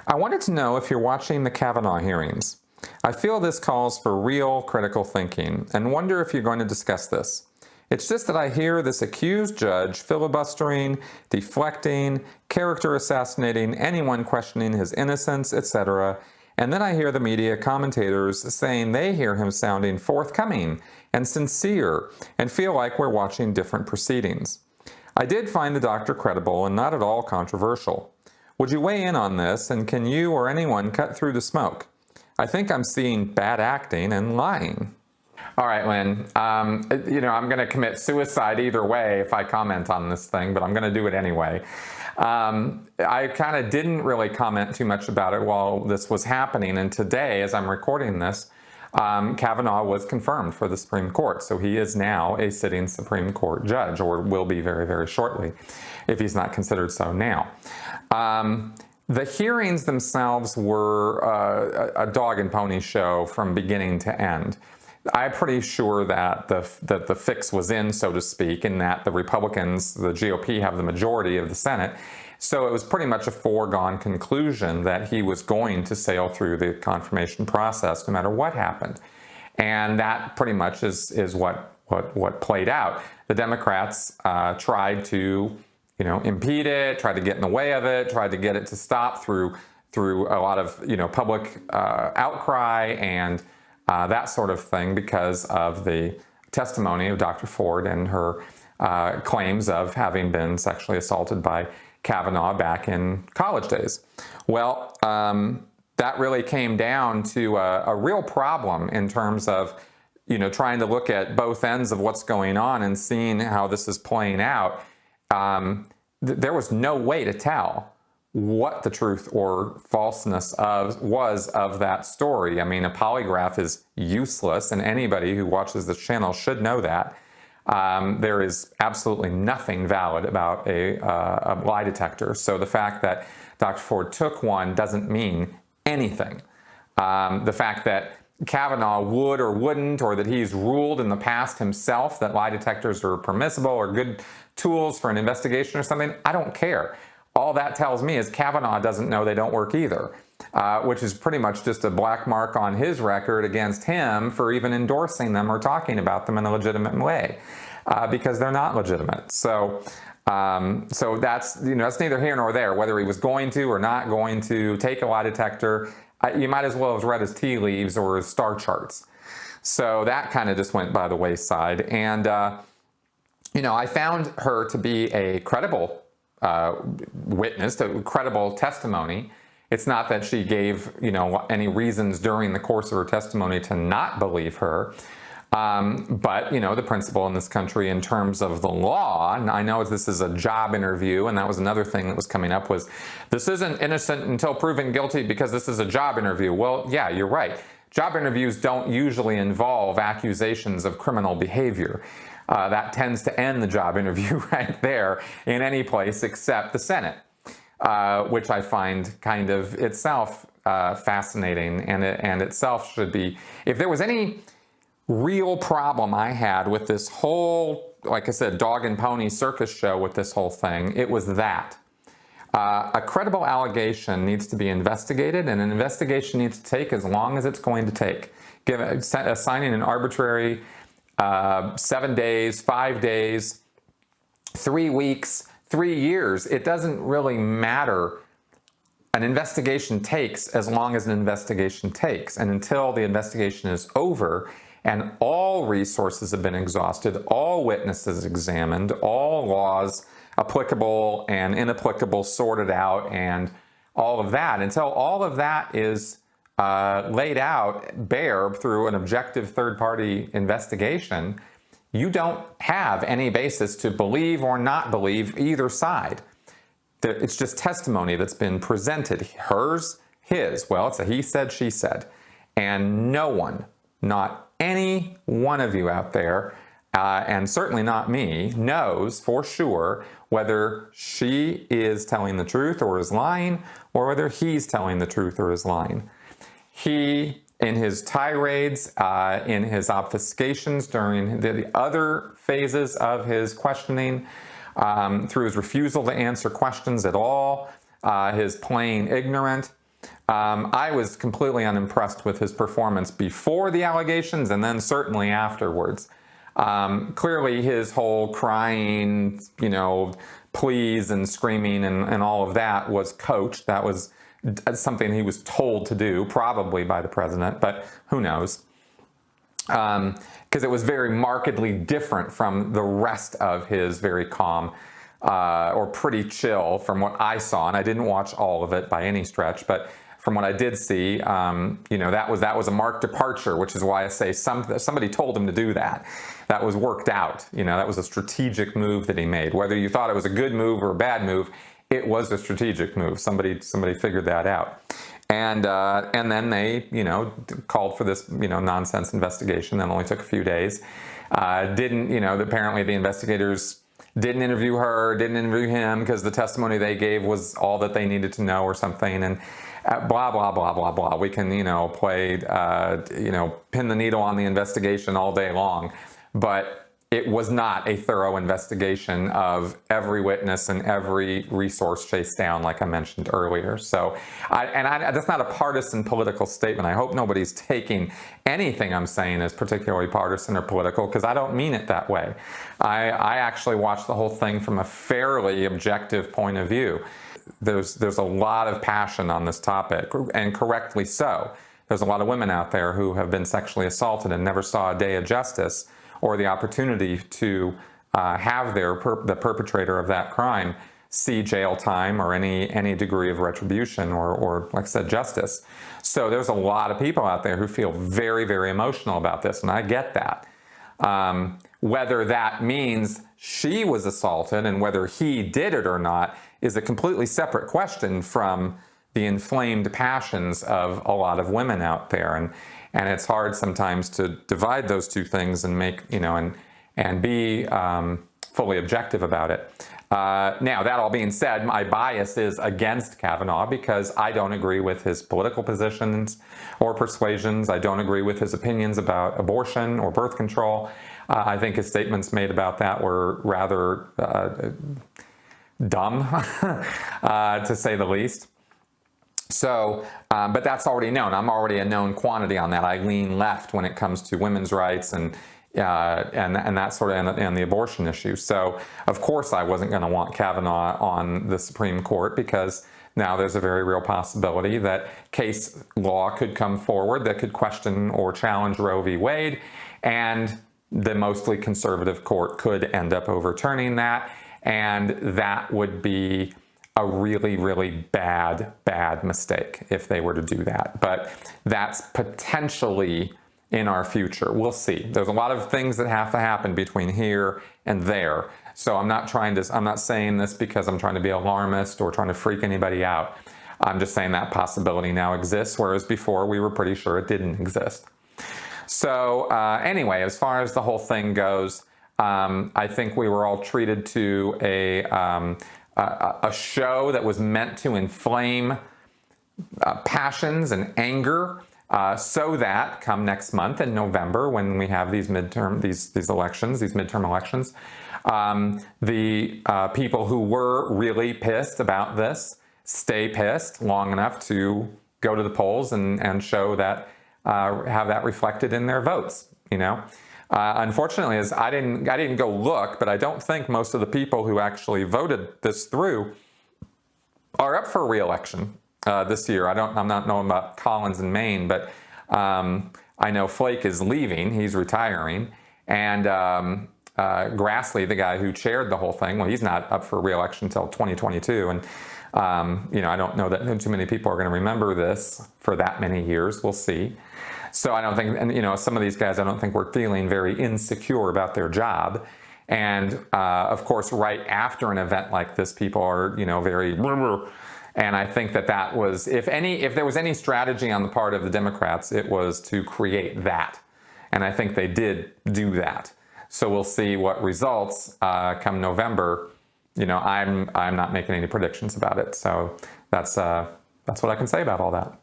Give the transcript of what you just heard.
I wanted to know if you're watching the Kavanaugh hearings. I feel this calls for real critical thinking and wonder if you're going to discuss this. It's just that I hear this accused judge filibustering, deflecting, character assassinating anyone questioning his innocence, etc. And then I hear the media commentators saying they hear him sounding forthcoming and sincere and feel like we're watching different proceedings. I did find the doctor credible and not at all controversial. Would you weigh in on this, and can you or anyone cut through the smoke? I think I'm seeing bad acting and lying. All right, Lynn, I'm going to commit suicide either way if I comment on this thing, but I'm going to do it anyway. I kind of didn't really comment too much about it while this was happening, and today, as I'm recording this, Kavanaugh was confirmed for the Supreme Court, so he is now a sitting Supreme Court judge, or will be very, very shortly, if he's not considered so now. The hearings themselves were a dog and pony show from beginning to end. I'm pretty sure that the fix was in, so to speak, in that the Republicans, the GOP, have the majority of the Senate. So it was pretty much a foregone conclusion that he was going to sail through the confirmation process no matter what happened. And that pretty much is what played out. The Democrats tried to impede it, tried to get in the way of it, tried to get it to stop through a lot of public outcry and that sort of thing because of the testimony of Dr. Ford and her claims of having been sexually assaulted by Kavanaugh back in college days. Well, that really came down to a real problem in terms of trying to look at both ends of what's going on and seeing how this is playing out. There was no way to tell what the truth or falseness was of that story. I mean, a polygraph is useless, and anybody who watches this channel should know that. There is absolutely nothing valid about a lie detector. So the fact that Dr. Ford took one doesn't mean anything. The fact that Kavanaugh would or wouldn't, or that he's ruled in the past himself that lie detectors are permissible or good tools for an investigation or something, I don't care. All that tells me is Kavanaugh doesn't know they don't work either, which is pretty much just a black mark on his record against him for even endorsing them or talking about them in a legitimate way, because they're not legitimate. So that's neither here nor there. Whether he was going to or not going to take a lie detector, you might as well have read his tea leaves or his star charts. So that kind of just went by the wayside. And I found her to be a credible witness, to credible testimony. It's not that she gave any reasons during the course of her testimony to not believe her, but the principle in this country in terms of the law, and I know this is a job interview, and that was another thing that was coming up, was this isn't innocent until proven guilty because this is a job interview. Well, yeah, you're right. Job interviews don't usually involve accusations of criminal behavior. That tends to end the job interview right there in any place except the Senate, which I find kind of itself fascinating, and itself should be. If there was any real problem I had with this whole, like I said, dog and pony circus show with this whole thing, it was that. A credible allegation needs to be investigated, and an investigation needs to take as long as it's going to take. Assigning an arbitrary 7 days, 5 days, 3 weeks, 3 years. It doesn't really matter. An investigation takes as long as an investigation takes. And until the investigation is over and all resources have been exhausted, all witnesses examined, all laws applicable and inapplicable sorted out, and all of that, until all of that is laid out bare through an objective third-party investigation, you don't have any basis to believe or not believe either side. It's just testimony that's been presented. Hers, his. Well, it's a he said, she said. And no one, not any one of you out there, and certainly not me, knows for sure whether she is telling the truth or is lying, or whether he's telling the truth or is lying. He, in his tirades, in his obfuscations during the other phases of his questioning, through his refusal to answer questions at all, his plain ignorance, I was completely unimpressed with his performance before the allegations and then certainly afterwards. Clearly his whole crying, pleas and screaming and all of that was coached. That was something he was told to do, probably by the president, but who knows? Because it was very markedly different from the rest of his very calm or pretty chill from what I saw. And I didn't watch all of it by any stretch, but from what I did see, that was a marked departure, which is why I say somebody told him to do that. That was worked out. That was a strategic move that he made. Whether you thought it was a good move or a bad move, it was a strategic move. Somebody figured that out. And then they, called for this, nonsense investigation that only took a few days. Apparently the investigators didn't interview her, didn't interview him because the testimony they gave was all that they needed to know or something. And blah, blah, blah, blah, blah. We can, play, pin the needle on the investigation all day long. But it was not a thorough investigation of every witness and every resource chased down, like I mentioned earlier. So, that's not a partisan political statement. I hope nobody's taking anything I'm saying as particularly partisan or political, because I don't mean it that way. I actually watched the whole thing from a fairly objective point of view. There's a lot of passion on this topic, and correctly so. There's a lot of women out there who have been sexually assaulted and never saw a day of justice or the opportunity to have the perpetrator of that crime see jail time or any degree of retribution or, like I said, justice. So there's a lot of people out there who feel very, very emotional about this, and I get that. Whether that means she was assaulted and whether he did it or not is a completely separate question from the inflamed passions of a lot of women out there. And it's hard sometimes to divide those two things and make, and be fully objective about it. Now, that all being said, my bias is against Kavanaugh because I don't agree with his political positions or persuasions. I don't agree with his opinions about abortion or birth control. I think his statements made about that were rather dumb, to say the least. So, but that's already known. I'm already a known quantity on that. I lean left when it comes to women's rights and that sort of, and the abortion issue. So, of course, I wasn't going to want Kavanaugh on the Supreme Court because now there's a very real possibility that case law could come forward that could question or challenge Roe v. Wade, and the mostly conservative court could end up overturning that, and that would be a really, really bad mistake if they were to do that. But that's potentially in our future. We'll see. There's a lot of things that have to happen between here and there. So I'm not saying this because I'm trying to be alarmist or trying to freak anybody out. I'm just saying that possibility now exists, whereas before we were pretty sure it didn't exist. So anyway, as far as the whole thing goes, I think we were all treated to a show that was meant to inflame passions and anger, so that come next month in November, when we have these midterm elections, the people who were really pissed about this stay pissed long enough to go to the polls and show that, have that reflected in their votes. Unfortunately, as I didn't go look, but I don't think most of the people who actually voted this through are up for re-election this year. I'm not knowing about Collins in Maine, but I know Flake is leaving; he's retiring, and Grassley, the guy who chaired the whole thing, well, he's not up for re-election until 2022, and I don't know that too many people are going to remember this for that many years. We'll see. So I don't think, and some of these guys, I don't think were feeling very insecure about their job. And of course, right after an event like this, people are, very, and I think that was, if there was any strategy on the part of the Democrats, it was to create that. And I think they did do that. So we'll see what results come November. I'm not making any predictions about it. So that's what I can say about all that.